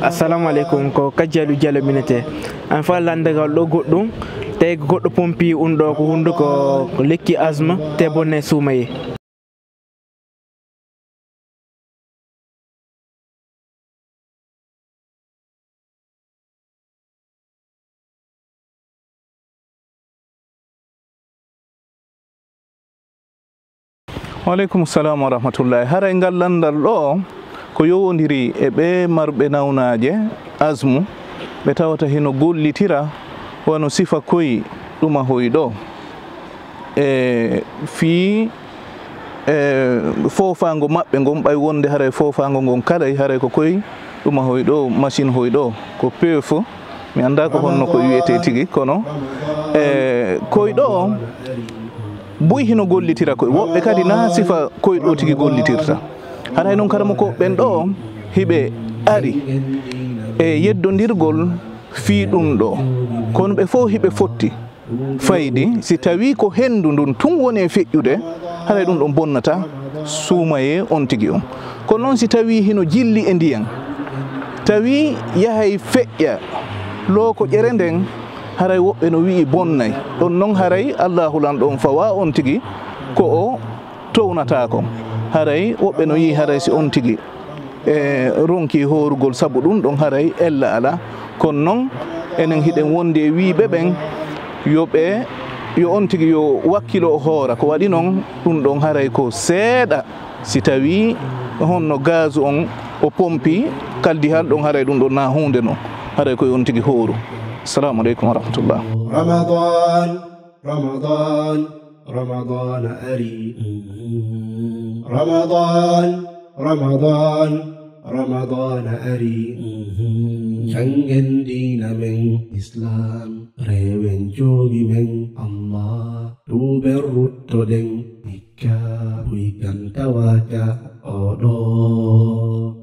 assalamu alaikum ko kajjalu jalo minete en fa landagal ɗo goɗɗum tawi goɗɗo pompi unɗo ko hunduko lekki asma te Venez suumaye. Waleykum salam wa rahmatullahi. Haray ngal landal ɗo ko yowodiri e ɓe marɓe nawnaje asmu ɓe tawata hino gollitira wano sifa koyi ɗuma hoyɗo fi fofango maɓɓe ngon ɓay wonde haray fofango ngon kalay haray ko koyi ɗuma hoyɗo machine hoyɗo ko peuf mi anda ko honno ko wiyete tigi kono koyɗo boy hino gollitira koye woɓɓe kadi na sifa koyɗo tigi gollitirta haray noon karama ko ɓen ɗo hiɓe ari e yeddodirgol fi ɗum ɗo kono ɓe fof hiɓe fotti faydi si tawi ko hendu ndun tun woni e feƴƴude haray ɗum ɗon bonnata suumaye on tigi on kono noon si tawi hino jilli e ndiyan tawi yahay feƴƴa looko ƴere nden haray woɓɓe no wi'i bonnay ɗon noon haray allahu lan ɗon fawa on tigi ko o townata kon haray woɓɓe no yi haray si on tigi ronki horugol sabu ɗum ɗon haray ella ala kono noon enen hiɗen wonde e wiɓe ɓen yoɓe yo on tigi yo wakkilo hoora ko waɗi noon ɗum ɗon haray ko seeɗa si tawi honno gaz on o pompi kaldi hal ɗon haray ɗum ɗon na hunde noon haray koye on tigi hooru. Assalamu alaikum wa rahmatullah. Ramadan ari. Ramadan ari. Jangan dina men Islam rewen jogi men Allah tu berrutto den ikka buikan tawaja odo.